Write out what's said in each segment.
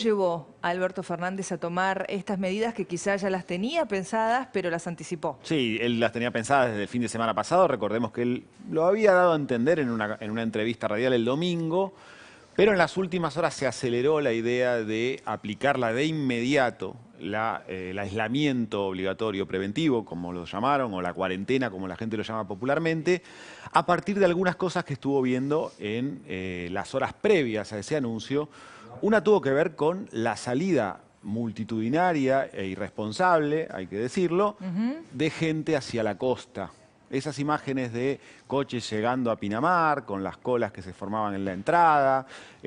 llevó a Alberto Fernández a tomar estas medidas que quizás ya las tenía pensadas, pero las anticipó? Sí, él las tenía pensadas desde el fin de semana pasado. Recordemos que él lo había dado a entender en una entrevista radial el domingo, pero en las últimas horas se aceleró la idea de aplicarla de inmediato, el aislamiento obligatorio preventivo, como lo llamaron, o la cuarentena, como la gente lo llama popularmente, a partir de algunas cosas que estuvo viendo en las horas previas a ese anuncio. Una tuvo que ver con la salida multitudinaria e irresponsable, hay que decirlo, de gente hacia la costa. Esas imágenes de coches llegando a Pinamar, con las colas que se formaban en la entrada,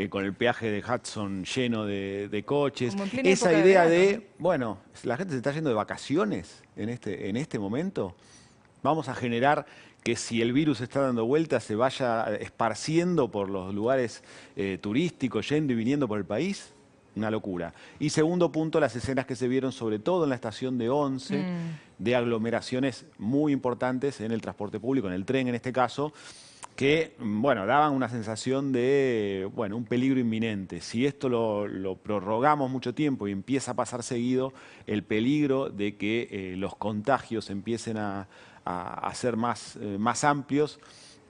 con el peaje de Hudson lleno de coches. Como en plena Esa época de idea verano, de, bueno, la gente se está yendo de vacaciones en este momento. Vamos a generar que si el virus está dando vueltas se vaya esparciendo por los lugares turísticos, yendo y viniendo por el país. Una locura. Y segundo punto, las escenas que se vieron sobre todo en la estación de Once, de aglomeraciones muy importantes en el transporte público, en el tren en este caso, que, bueno, daban una sensación de, bueno, un peligro inminente. Si esto lo prorrogamos mucho tiempo y empieza a pasar seguido, el peligro de que los contagios empiecen a ser más amplios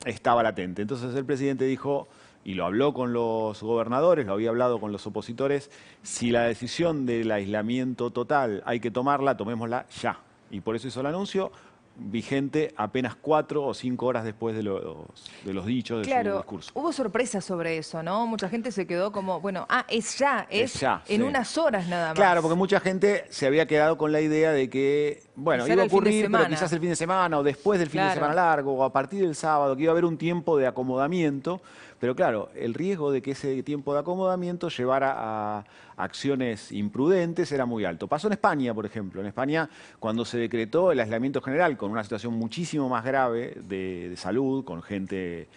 estaba latente. Entonces el presidente dijo, y lo habló con los gobernadores, lo había hablado con los opositores, si la decisión del aislamiento total hay que tomarla, tomémosla ya. Y por eso hizo el anuncio, vigente apenas 4 o 5 horas después de los dichos de su discurso. Hubo sorpresas sobre eso, ¿no? Mucha gente se quedó como, bueno, es ya, es ya, en sí. unas horas nada más. Claro, porque mucha gente se había quedado con la idea de que, bueno, quizá iba a ocurrir, pero semana. quizás el fin de semana o después del fin de semana largo o a partir del sábado, que iba a haber un tiempo de acomodamiento. Pero claro, el riesgo de que ese tiempo de acomodamiento llevara a acciones imprudentes era muy alto. Pasó en España, por ejemplo. En España, cuando se decretó el aislamiento general, con una situación muchísimo más grave de salud, con gente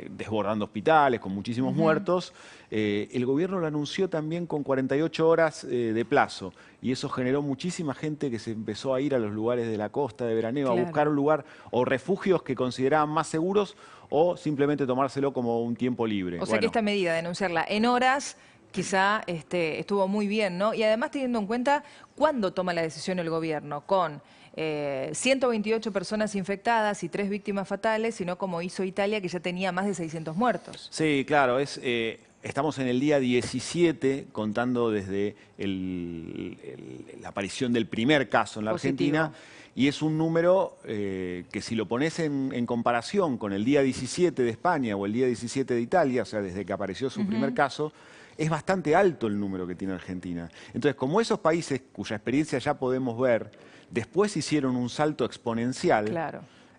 desbordando hospitales, con muchísimos muertos, el gobierno lo anunció también con 48 horas de plazo. Y eso generó muchísima gente que se empezó a ir a los lugares de la costa de veraneo, a buscar un lugar o refugios que consideraban más seguros o simplemente tomárselo como un tiempo libre. O sea que esta medida de anunciarla en horas quizá estuvo muy bien, ¿no? Y además teniendo en cuenta cuándo toma la decisión el gobierno, con 128 personas infectadas y 3 víctimas fatales, sino como hizo Italia, que ya tenía más de 600 muertos. Sí, claro, estamos en el día 17, contando desde la aparición del primer caso en la Argentina, y es un número que si lo pones en comparación con el día 17 de España o el día 17 de Italia, o sea, desde que apareció su primer caso, es bastante alto el número que tiene Argentina. Entonces, como esos países cuya experiencia ya podemos ver, después hicieron un salto exponencial,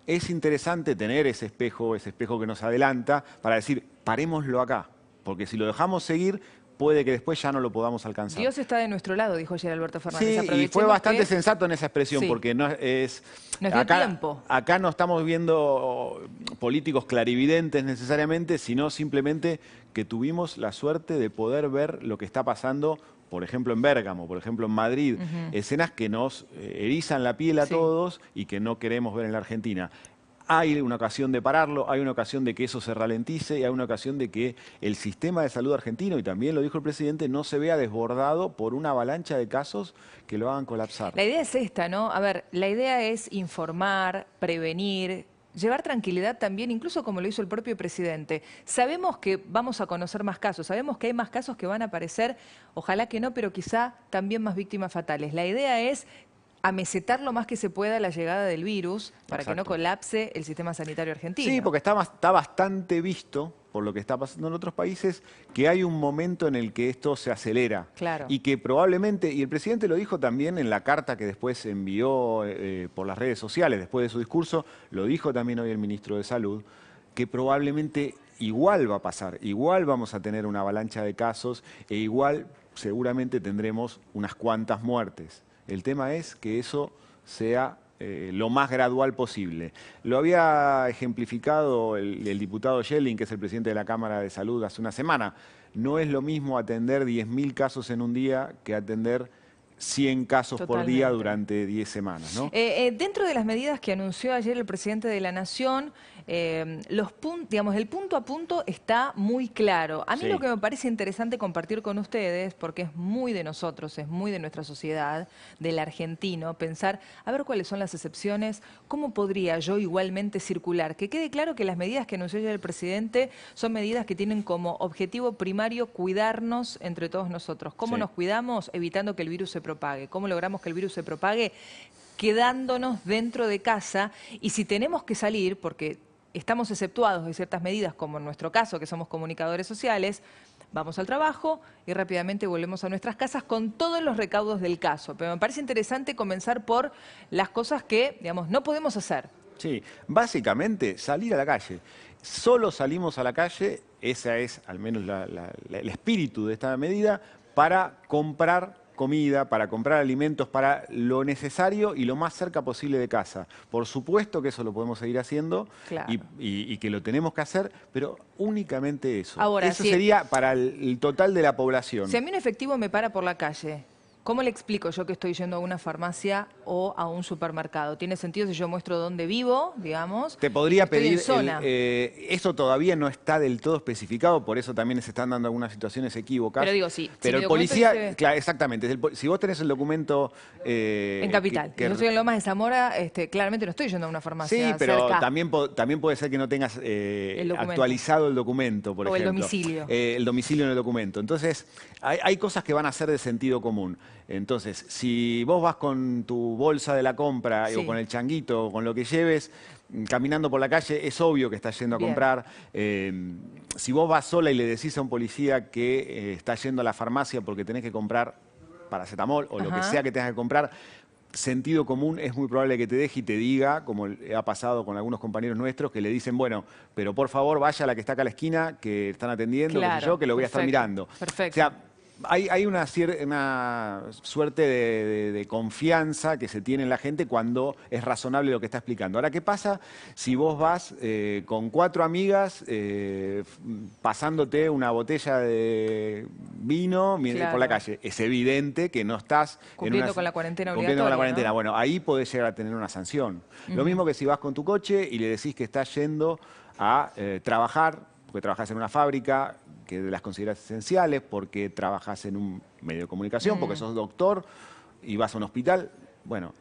es interesante tener ese espejo que nos adelanta para decir, parémoslo acá, porque si lo dejamos seguir, puede que después ya no lo podamos alcanzar. Dios está de nuestro lado, dijo ayer Alberto Fernández. Sí, y fue bastante sensato en esa expresión, porque nos dio tiempo. Acá no estamos viendo políticos clarividentes necesariamente, sino simplemente que tuvimos la suerte de poder ver lo que está pasando, por ejemplo en Bérgamo, por ejemplo en Madrid, escenas que nos erizan la piel a todos y que no queremos ver en la Argentina. Hay una ocasión de pararlo, hay una ocasión de que eso se ralentice y hay una ocasión de que el sistema de salud argentino, y también lo dijo el presidente, no se vea desbordado por una avalancha de casos que lo hagan colapsar. La idea es esta, ¿no? A ver, la idea es informar, prevenir, llevar tranquilidad también, incluso como lo hizo el propio presidente. Sabemos que vamos a conocer más casos, sabemos que hay más casos que van a aparecer, ojalá que no, pero quizá también más víctimas fatales. La idea es amesetar lo más que se pueda la llegada del virus para que no colapse el sistema sanitario argentino. Sí, porque está bastante visto, por lo que está pasando en otros países, que hay un momento en el que esto se acelera. Y que probablemente, y el presidente lo dijo también en la carta que después envió por las redes sociales, después de su discurso, lo dijo también hoy el ministro de Salud, que probablemente igual va a pasar, igual vamos a tener una avalancha de casos e igual seguramente tendremos unas cuantas muertes. El tema es que eso sea lo más gradual posible. Lo había ejemplificado el diputado Schelling, que es el presidente de la Cámara de Salud, hace una semana. No es lo mismo atender 10.000 casos en un día que atender 100 casos por día durante 10 semanas, ¿no? Dentro de las medidas que anunció ayer el presidente de la Nación, digamos, el punto a punto está muy claro. A mí Sí. lo que me parece interesante compartir con ustedes, porque es muy de nosotros, es muy de nuestra sociedad, del argentino, pensar, a ver cuáles son las excepciones, cómo podría yo igualmente circular. Que quede claro que las medidas que anunció ya el presidente son medidas que tienen como objetivo primario cuidarnos entre todos nosotros. ¿Cómo Sí. nos cuidamos? Evitando que el virus se propague. ¿Cómo logramos que el virus se propague? Quedándonos dentro de casa, y si tenemos que salir, porque estamos exceptuados de ciertas medidas, como en nuestro caso, que somos comunicadores sociales, vamos al trabajo y rápidamente volvemos a nuestras casas con todos los recaudos del caso. Pero me parece interesante comenzar por las cosas que, digamos, no podemos hacer. Sí, básicamente salir a la calle. Solo salimos a la calle, esa es al menos el espíritu de esta medida, para comprar comida, para comprar alimentos, para lo necesario y lo más cerca posible de casa. Por supuesto que eso lo podemos seguir haciendo Claro. y que lo tenemos que hacer, pero únicamente eso. Ahora, Eso si- sería para el total de la población. Si a mí un efectivo me para por la calle, ¿cómo le explico yo que estoy yendo a una farmacia o a un supermercado? ¿Tiene sentido si yo muestro dónde vivo, digamos? Te podría Estoy en pedir, zona. eso todavía no está del todo especificado, por eso también se están dando algunas situaciones equívocas. Pero digo, sí, si Pero mi el documento policía, dice- claro, exactamente, si vos tenés el documento... En Capital. que- Yo estoy en Lomas de Zamora, claramente no estoy yendo a una farmacia Sí, pero cerca. también puede ser que no tengas documento. actualizado el documento, por O el ejemplo. domicilio. El domicilio en el documento. Entonces, hay cosas que van a ser de sentido común. Entonces, si vos vas con tu bolsa de la compra Sí. o con el changuito o con lo que lleves, caminando por la calle, es obvio que estás yendo a Bien. comprar. Si vos vas sola y le decís a un policía que estás yendo a la farmacia porque tenés que comprar paracetamol o lo que Ajá. sea que tengas que comprar, sentido común es muy probable que te deje y te diga, como ha pasado con algunos compañeros nuestros, que le dicen, bueno, pero por favor vaya a la que está acá a la esquina, que están atendiendo, qué sé Claro, yo, que lo voy a estar perfecto, mirando. perfecto. O sea, hay una suerte de confianza que se tiene en la gente cuando es razonable lo que está explicando. Ahora, ¿qué pasa si vos vas con 4 amigas pasándote una botella de vino por Claro. la calle? Es evidente que no estás... Cumpliendo con la cuarentena cumpliendo con la obligatoria, cuarentena. ¿no? Bueno, ahí podés llegar a tener una sanción. Lo mismo que si vas con tu coche y le decís que estás yendo a trabajar, porque trabajás en una fábrica que las consideras esenciales, porque trabajas en un medio de comunicación, porque sos doctor y vas a un hospital. Bueno,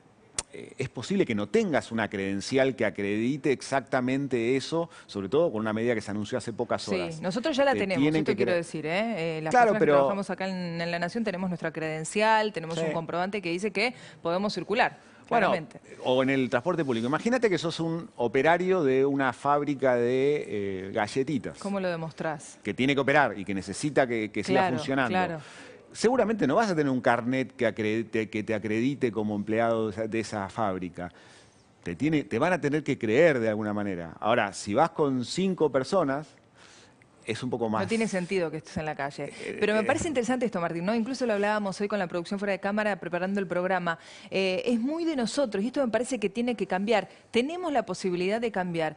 es posible que no tengas una credencial que acredite exactamente eso, sobre todo con una medida que se anunció hace pocas horas. Sí, nosotros ya la tenemos, tienen esto que quiero cre- decir, ¿eh? Las Claro, personas que pero- trabajamos acá en La Nación tenemos nuestra credencial, tenemos Sí. un comprobante que dice que podemos circular, Bueno, claramente. o en el transporte público. Imagínate que sos un operario de una fábrica de galletitas. ¿Cómo lo demostrás? Que tiene que operar y que necesita que siga Claro, funcionando. claro. Seguramente no vas a tener un carnet que te acredite como empleado de esa fábrica. Te van a tener que creer de alguna manera. Ahora, si vas con 5 personas, es un poco más... No tiene sentido que estés en la calle. Pero me parece interesante esto, Martín, ¿no? Incluso lo hablábamos hoy con la producción fuera de cámara preparando el programa. Es muy de nosotros y esto me parece que tiene que cambiar. Tenemos la posibilidad de cambiar.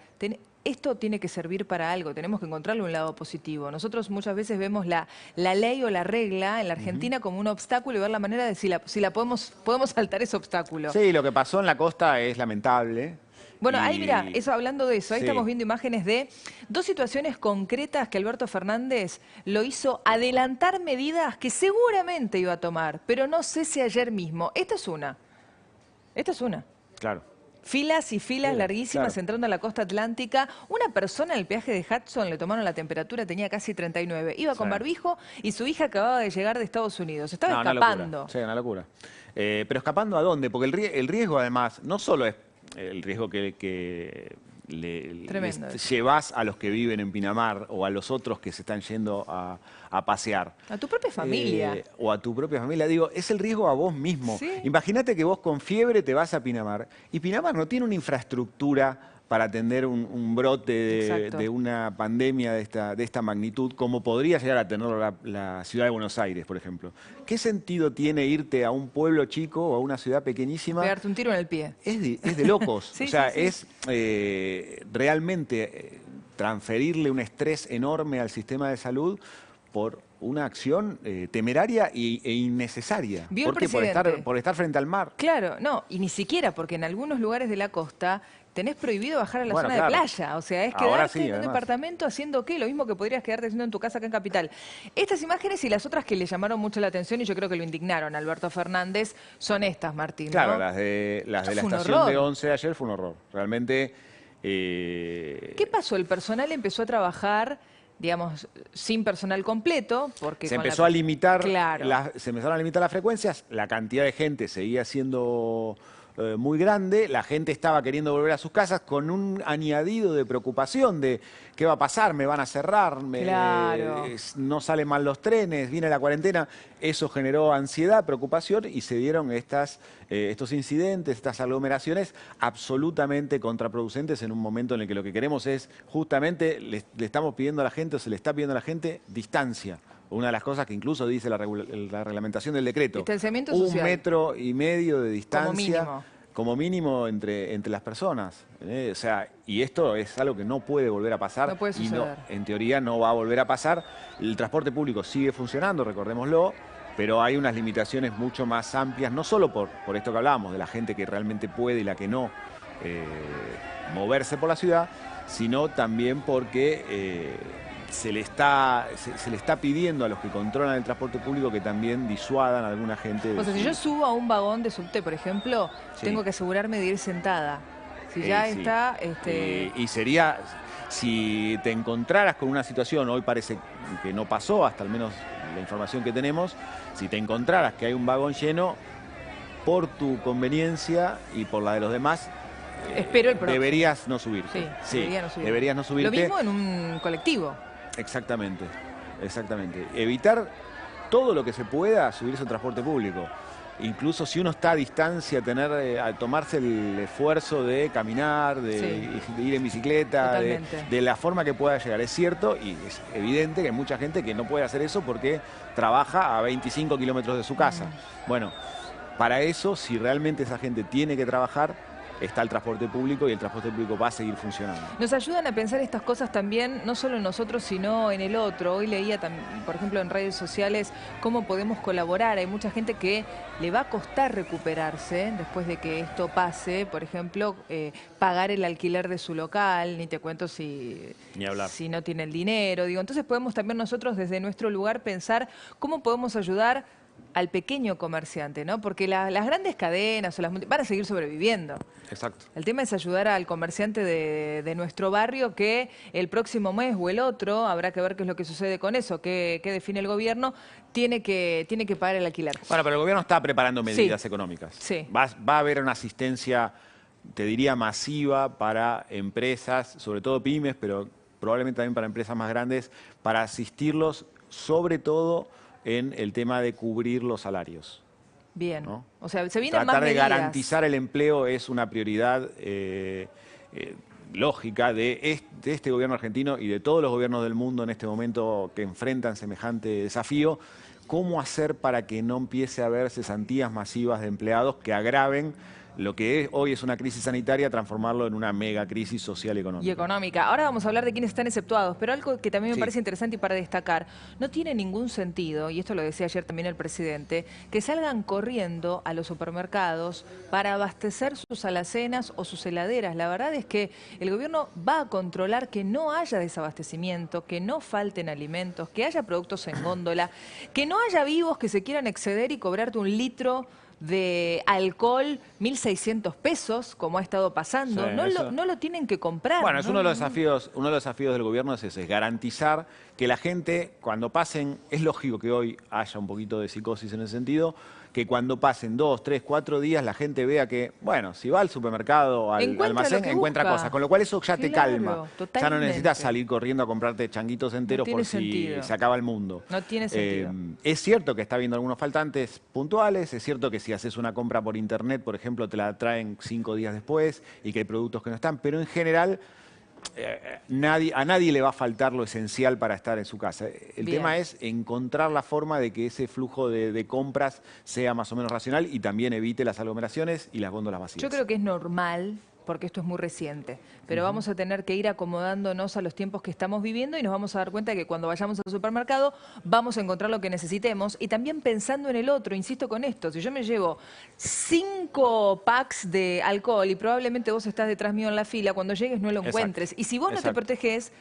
Esto tiene que servir para algo, tenemos que encontrarle un lado positivo. Nosotros muchas veces vemos la ley o la regla en la Argentina como un obstáculo y ver la manera de si la podemos saltar ese obstáculo. Sí, lo que pasó en la costa es lamentable. Bueno, Y- ahí mira, eso hablando de eso, ahí Sí. estamos viendo imágenes de 2 situaciones concretas que Alberto Fernández lo hizo adelantar medidas que seguramente iba a tomar, pero no sé si ayer mismo. Esta es una. Esta es una. Claro. Filas y filas Sí, larguísimas claro. entrando a la costa atlántica. Una persona en el peaje de Hudson le tomaron la temperatura, tenía casi 39. Iba con Sí. barbijo y su hija acababa de llegar de Estados Unidos. Estaba No, una escapando. locura. Sí, una locura. Pero escapando a dónde? Porque el riesgo además no solo es el riesgo que Tremendo les eso. llevas a los que viven en Pinamar o a los otros que se están yendo a pasear. A tu propia familia. O a tu propia familia. Digo, es el riesgo a vos mismo. Sí. Imagínate que vos con fiebre te vas a Pinamar y Pinamar no tiene una infraestructura para atender un brote Exacto. de una pandemia de esta magnitud, como podría llegar a tenerlo la ciudad de Buenos Aires, por ejemplo. ¿Qué sentido tiene irte a un pueblo chico o a una ciudad pequeñísima? Pegarte un tiro en el pie. Es de locos. Sí, o sea, sí, sí. es realmente transferirle un estrés enorme al sistema de salud por una acción temeraria e innecesaria. Vio el Porque presidente. por estar frente al mar. Claro, no, y ni siquiera, porque en algunos lugares de la costa tenés prohibido bajar a la Bueno, zona de claro. playa. O sea, es Ahora quedarte sí, en un además. departamento haciendo qué, lo mismo que podrías quedarte haciendo en tu casa acá en Capital. Estas imágenes y las otras que le llamaron mucho la atención y yo creo que lo indignaron a Alberto Fernández son estas, Martín, Claro, ¿no? las de la Esto fue un estación de horror. 11 de ayer fue un horror. Realmente... ¿Qué pasó? El personal empezó a trabajar, digamos, sin personal completo, porque se con empezó a limitar, Claro. se empezaron a limitar las frecuencias, la cantidad de gente seguía siendo muy grande, la gente estaba queriendo volver a sus casas con un añadido de preocupación de qué va a pasar, me van a cerrar, Claro. no salen mal los trenes, viene la cuarentena. Eso generó ansiedad, preocupación y se dieron estos incidentes, estas aglomeraciones absolutamente contraproducentes en un momento en el que lo que queremos es justamente, le estamos pidiendo a la gente o se le está pidiendo a la gente distancia. Una de las cosas que incluso dice la reglamentación del decreto. Distanciamiento 1,5 social. metros de distancia. mínimo. Como mínimo entre las personas. O sea, y esto es algo que no puede volver a pasar. No puede y suceder. en teoría no va a volver a pasar. El transporte público sigue funcionando, recordémoslo, pero hay unas limitaciones mucho más amplias, no solo por esto que hablábamos, de la gente que realmente puede y la que no moverse por la ciudad, sino también porque se le está pidiendo a los que controlan el transporte público que también disuadan a alguna gente. O sea, si yo subo a un vagón de subte, por ejemplo, Sí. tengo que asegurarme de ir sentada. Si ya Sí. está... Y sería, si te encontraras con una situación, hoy parece que no pasó, hasta al menos la información que tenemos, si te encontraras que hay un vagón lleno, por tu conveniencia y por la de los demás, Espero el próximo. deberías no subirte. Sí, debería no subirte. Deberías no subirte. Lo mismo en un colectivo. Exactamente, exactamente. Evitar todo lo que se pueda subirse al transporte público. Incluso si uno está a distancia, a tomarse el esfuerzo de caminar, de ir en bicicleta, Totalmente. de la forma que pueda llegar. Es cierto y es evidente que hay mucha gente que no puede hacer eso porque trabaja a 25 kilómetros de su casa. Bueno, para eso, si realmente esa gente tiene que trabajar, está el transporte público y el transporte público va a seguir funcionando. Nos ayudan a pensar estas cosas también, no solo en nosotros, sino en el otro. Hoy leía, por ejemplo, en redes sociales cómo podemos colaborar. Hay mucha gente que le va a costar recuperarse después de que esto pase. Por ejemplo, pagar el alquiler de su local, ni te cuento si no tiene el dinero. Digo, entonces podemos también nosotros desde nuestro lugar pensar cómo podemos ayudar al pequeño comerciante, ¿no? Porque las grandes cadenas o van a seguir sobreviviendo. Exacto. El tema es ayudar al comerciante de nuestro barrio que el próximo mes o el otro, habrá que ver qué es lo que sucede con eso, qué define el gobierno, tiene que pagar el alquiler. Bueno, pero el gobierno está preparando medidas económicas. Sí. Va a haber una asistencia, te diría, masiva para empresas, sobre todo pymes, pero probablemente también para empresas más grandes, para asistirlos, sobre todo en el tema de cubrir los salarios. Bien, ¿no? O sea, se vienen más Tratar de medidas. garantizar el empleo es una prioridad lógica de este gobierno argentino y de todos los gobiernos del mundo en este momento que enfrentan semejante desafío. ¿Cómo hacer para que no empiece a haber cesantías masivas de empleados que agraven lo que hoy es una crisis sanitaria, transformarlo en una mega crisis social y económica? Y económica. Ahora vamos a hablar de quiénes están exceptuados, pero algo que también me parece interesante y para destacar, no tiene ningún sentido, y esto lo decía ayer también el presidente, que salgan corriendo a los supermercados para abastecer sus alacenas o sus heladeras. La verdad es que el gobierno va a controlar que no haya desabastecimiento, que no falten alimentos, que haya productos en góndola, que no haya vivos que se quieran exceder y cobrarte un litro de alcohol, 1.600 pesos, como ha estado pasando. Sí, No lo tienen que comprar. Bueno, es ¿no? uno de los desafíos del gobierno es ese, es garantizar que la gente, cuando pasen, es lógico que hoy haya un poquito de psicosis en ese sentido, que cuando pasen 2, 3, 4 días la gente vea que, bueno, si va al supermercado, al almacén, encuentra cosas, con lo cual eso ya te calma. Totalmente. Ya no necesitas salir corriendo a comprarte changuitos enteros por si se acaba el mundo. No tiene sentido. Es cierto que está habiendo algunos faltantes puntuales, es cierto que si haces una compra por internet, por ejemplo, te la traen 5 días después y que hay productos que no están, pero en general a nadie le va a faltar lo esencial para estar en su casa. El tema es encontrar la forma de que ese flujo de compras sea más o menos racional y también evite las aglomeraciones y las góndolas vacías. Yo creo que es normal porque esto es muy reciente, pero vamos a tener que ir acomodándonos a los tiempos que estamos viviendo y nos vamos a dar cuenta de que cuando vayamos al supermercado vamos a encontrar lo que necesitemos y también pensando en el otro, insisto con esto, si yo me llevo 5 packs de alcohol y probablemente vos estás detrás mío en la fila, cuando llegues no lo encuentres. Y si vos no te proteges,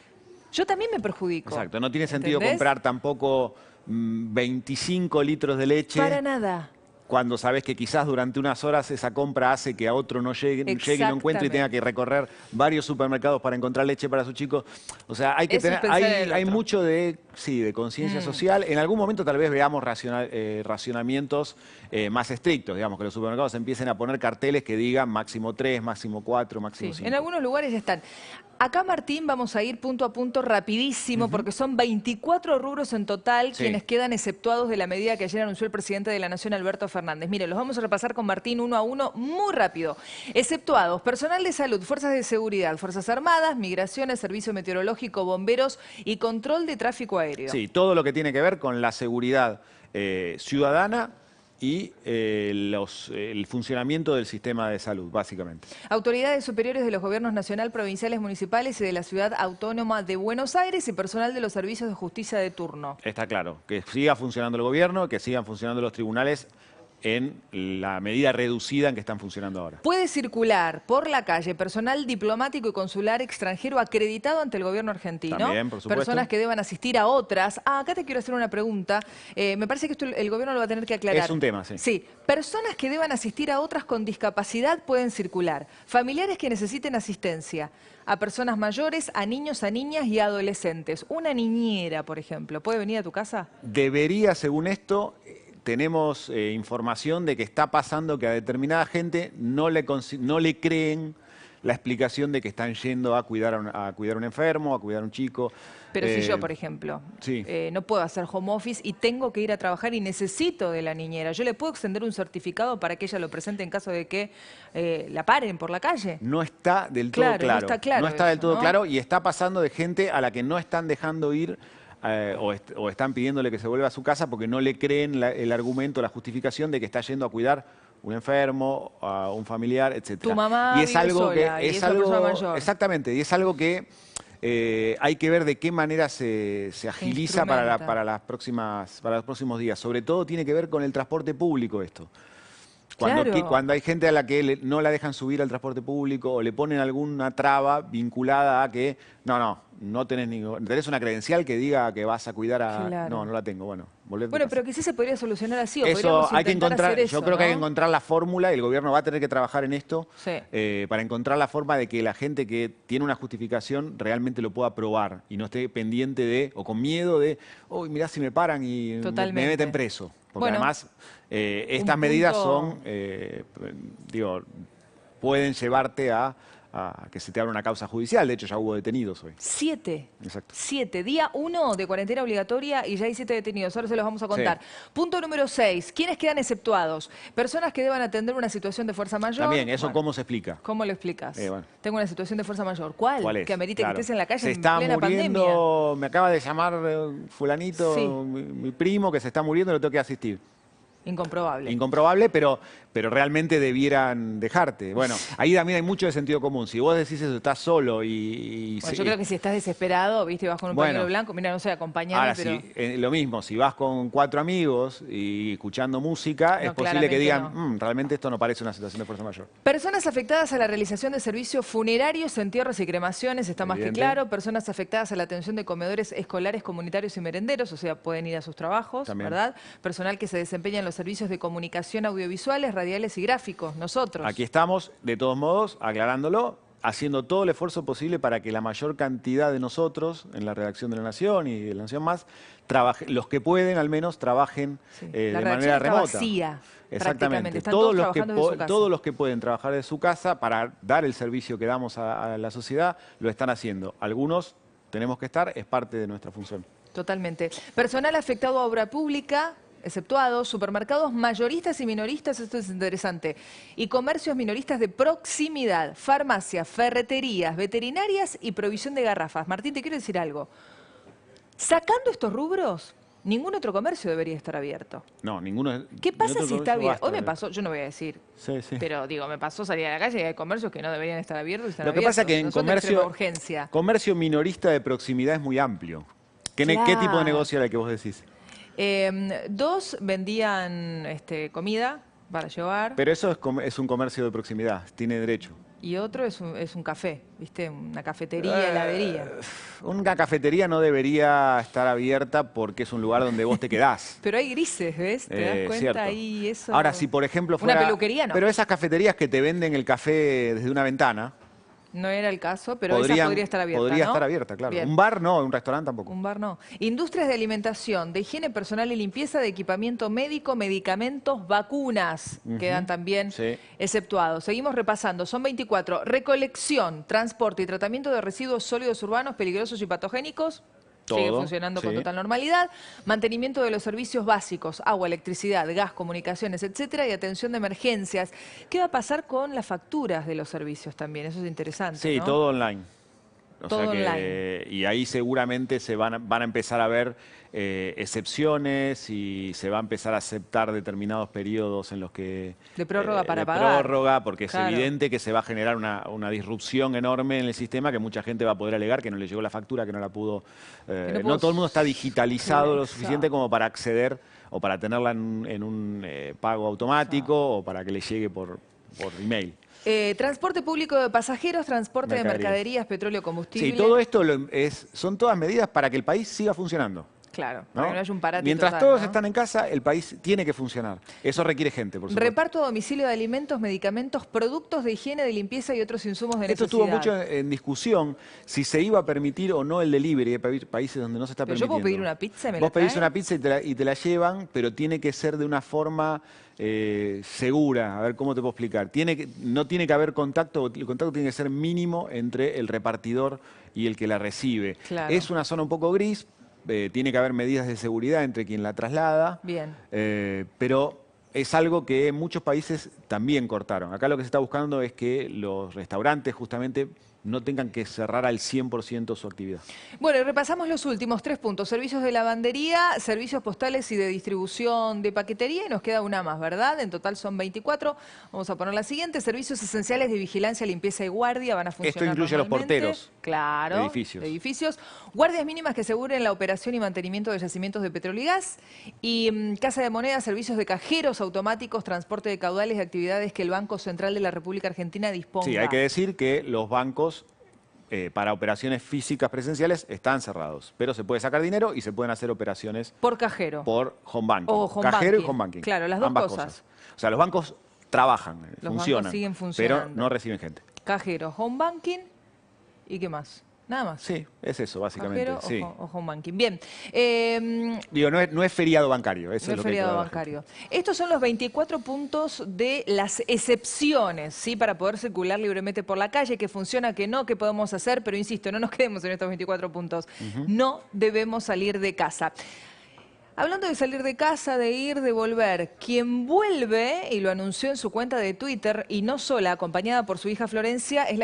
yo también me perjudico. Exacto, no tiene sentido ¿Entendés? comprar tampoco 25 litros de leche. Para nada. Cuando sabes que quizás durante unas horas esa compra hace que a otro no llegue y no encuentre y tenga que recorrer varios supermercados para encontrar leche para su chico. O sea, hay que Eso es tener, pensar en el hay otro. mucho de conciencia social. En algún momento tal vez veamos racionamientos más estrictos, digamos, que los supermercados empiecen a poner carteles que digan máximo 3, máximo 4, máximo 5. En algunos lugares ya están. Acá, Martín, vamos a ir punto a punto rapidísimo, porque son 24 rubros en total quienes quedan exceptuados de la medida que ayer anunció el presidente de la Nación, Alberto Fernández. Mire, los vamos a repasar con Martín uno a uno muy rápido. Exceptuados: personal de salud, fuerzas de seguridad, fuerzas armadas, migraciones, servicio meteorológico, bomberos y control de tráfico aéreo. Sí, todo lo que tiene que ver con la seguridad ciudadana y el funcionamiento del sistema de salud, básicamente. Autoridades superiores de los gobiernos nacional, provinciales, municipales y de la Ciudad Autónoma de Buenos Aires y personal de los servicios de justicia de turno. Está claro, que siga funcionando el gobierno, que sigan funcionando los tribunales en la medida reducida en que están funcionando ahora. Puede circular por la calle personal diplomático y consular extranjero acreditado ante el gobierno argentino. También, por supuesto. Personas que deban asistir a otras. Acá te quiero hacer una pregunta. Me parece que esto el gobierno lo va a tener que aclarar. Es un tema, sí. Sí. Personas que deban asistir a otras con discapacidad pueden circular. Familiares que necesiten asistencia. A personas mayores, a niños, a niñas y a adolescentes. Una niñera, por ejemplo, ¿puede venir a tu casa? Debería, según esto, tenemos información de que está pasando que a determinada gente no le creen la explicación de que están yendo a cuidar a un enfermo, a cuidar a un chico. Pero si yo, por ejemplo, no puedo hacer home office y tengo que ir a trabajar y necesito de la niñera, ¿yo le puedo extender un certificado para que ella lo presente en caso de que la paren por la calle? No está del todo claro. No está claro. No está del eso, todo ¿no? claro y está pasando de gente a la que no están dejando ir o están pidiéndole que se vuelva a su casa porque no le creen el argumento, la justificación de que está yendo a cuidar un enfermo, a un familiar, etc. Tu mamá vive sola y es una persona mayor. Exactamente, y es algo que hay que ver de qué manera se agiliza para los próximos días. Sobre todo tiene que ver con el transporte público esto. Cuando hay gente a la que no la dejan subir al transporte público o le ponen alguna traba vinculada a que no tenés una credencial que diga que vas a cuidar a... Claro. No la tengo, bueno, volvete a Bueno, casa. pero quizás se podría solucionar así, o Eso podríamos hay que intentar encontrar, hacer eso, yo creo que hay que ¿no? encontrar la fórmula y el gobierno va a tener que trabajar en esto Sí. para encontrar la forma de que la gente que tiene una justificación realmente lo pueda probar y no esté pendiente o con miedo de, uy, mirá si me paran y me meten preso. Porque además estas medidas son, pueden llevarte a que se te abra una causa judicial. De hecho, ya hubo detenidos hoy. 7. Exacto. 7. Día 1 de cuarentena obligatoria y ya hay 7 detenidos. Ahora se los vamos a contar. Sí. Punto número 6. ¿Quiénes quedan exceptuados? Personas que deban atender una situación de fuerza mayor. También, ¿eso cómo se explica? ¿Cómo lo explicas? Bueno. Tengo una situación de fuerza mayor. ¿Cuál? ¿Cuál es? Que amerite que estés en la calle se en está plena muriendo, pandemia. me acaba de llamar fulanito, mi primo, que se está muriendo y lo tengo que asistir. Incomprobable. Incomprobable, pero realmente debieran dejarte. Bueno, ahí también hay mucho de sentido común. Si vos decís eso, estás solo Bueno, yo creo que si estás desesperado, viste, vas con un pañuelo blanco, mira, no sé, acompañame, ahora, pero... lo mismo, si vas con 4 amigos y escuchando música, es posible que digan, realmente esto no parece una situación de fuerza mayor. Personas afectadas a la realización de servicios funerarios, entierros y cremaciones, está más que claro. Personas afectadas a la atención de comedores escolares, comunitarios y merenderos, o sea, pueden ir a sus trabajos, También. ¿verdad? Personal que se desempeña en los servicios de comunicación audiovisuales, radiales y gráficos, nosotros. Aquí estamos, de todos modos, aclarándolo, haciendo todo el esfuerzo posible para que la mayor cantidad de nosotros, en la redacción de La Nación y de La Nación Más, los que pueden al menos trabajen de manera remota. Vacía, exactamente. Están todos trabajando desde su casa. Todos los que pueden trabajar de su casa para dar el servicio que damos a la sociedad, lo están haciendo. Algunos tenemos que estar, es parte de nuestra función. Totalmente. Personal afectado a obra pública, exceptuados, supermercados mayoristas y minoristas, esto es interesante, y comercios minoristas de proximidad, farmacias, ferreterías, veterinarias y provisión de garrafas. Martín, te quiero decir algo. Sacando estos rubros, ningún otro comercio debería estar abierto. No, ninguno. ¿Qué pasa si está abierto? Hoy me abierto. pasó, yo no voy a decir, Sí, sí. pero digo, me pasó salir a la calle y hay comercios que no deberían estar abiertos y están Lo que abiertos. pasa es que en No son de extrema comercio, urgencia. comercio minorista de proximidad es muy amplio. ¿Qué tipo de Claro. negocio era el que vos decís? Dos vendían comida para llevar Pero eso es un comercio de proximidad, tiene derecho. y otro es un café, ¿viste? Una cafetería, heladería. Una cafetería no debería estar abierta porque es un lugar donde vos te quedás. Pero hay grises, ¿ves? ¿Te das cuenta Cierto. ahí eso? Ahora, si por ejemplo fuera... Una peluquería no. Pero esas cafeterías que te venden el café desde una ventana... No era el caso, pero esa podría estar abierta, Podría ¿no? estar abierta, claro. Bien. Un bar no, un restaurante tampoco. Un bar no. Industrias de alimentación, de higiene personal y limpieza, de equipamiento médico, medicamentos, vacunas, quedan también Sí. exceptuados. Seguimos repasando, son 24. Recolección, transporte y tratamiento de residuos sólidos urbanos peligrosos y patogénicos. Sigue Todo, funcionando con sí. total normalidad. Mantenimiento de los servicios básicos, agua, electricidad, gas, comunicaciones, etcétera, y atención de emergencias. ¿Qué va a pasar con las facturas de los servicios también? Eso es interesante, Sí, ¿no? todo online. Todo online. Y ahí seguramente van a empezar a ver excepciones y se va a empezar a aceptar determinados periodos en los que... De prórroga para de pagar. prórroga, porque Claro. es evidente que se va a generar una disrupción enorme en el sistema que mucha gente va a poder alegar que no le llegó la factura, que no la pudo... no no pudo todo el mundo está digitalizado lo Exacto. suficiente como para acceder o para tenerla en un pago automático o para que le llegue por email. Transporte público de pasajeros, transporte de Mercaderías. mercaderías, petróleo, combustible. Sí, todo esto son todas medidas para que el país siga funcionando. Claro, ¿no? para que no haya un parate Mientras total, todos ¿no? están en casa, el país tiene que funcionar. Eso requiere gente, por supuesto. Reparto a domicilio de alimentos, medicamentos, productos de higiene, de limpieza y otros insumos de Esto necesidad. estuvo mucho en discusión si se iba a permitir o no el delivery. Hay países donde no se está Pero yo permitiendo. puedo pedir una pizza y me Vos la pedís traen. una pizza y te la llevan, pero tiene que ser de una forma segura. A ver, ¿cómo te puedo explicar? No tiene que haber contacto, el contacto tiene que ser mínimo entre el repartidor y el que la recibe. Claro. Es una zona un poco gris, tiene que haber medidas de seguridad entre quien la traslada, Bien. pero es algo que muchos países también cortaron. Acá lo que se está buscando es que los restaurantes justamente no tengan que cerrar al 100% su actividad. Bueno, y repasamos los últimos 3 puntos. Servicios de lavandería, servicios postales y de distribución de paquetería. Y nos queda una más, ¿verdad? En total son 24. Vamos a poner la siguiente. Servicios esenciales de vigilancia, limpieza y guardia van a funcionar Esto incluye a los normalmente. porteros. Claro. De edificios. Guardias mínimas que aseguren la operación y mantenimiento de yacimientos de petróleo y gas. Y Casa de Moneda, servicios de cajeros automáticos, transporte de caudales y actividades que el Banco Central de la República Argentina disponga. Sí, hay que decir que los bancos para operaciones físicas presenciales están cerrados, pero se puede sacar dinero y se pueden hacer operaciones Por cajero. por home banking. O home Cajero banking. y home banking. Claro, las dos Ambas cosas. O sea, los bancos trabajan, Los funcionan, bancos siguen pero funcionando. no reciben gente. Cajero, home banking y ¿qué más? Nada más. Sí, es eso, básicamente. Cajero Sí. o home banking. Bien. Digo, no es feriado bancario. Eso No es es lo que hay que feriado ver a la gente. bancario. Estos son los 24 puntos de las excepciones, ¿sí? Para poder circular libremente por la calle, que funciona, que no, que podemos hacer, pero insisto, no nos quedemos en estos 24 puntos. No debemos salir de casa. Hablando de salir de casa, de ir, de volver, quien vuelve, y lo anunció en su cuenta de Twitter, y no sola, acompañada por su hija Florencia, es la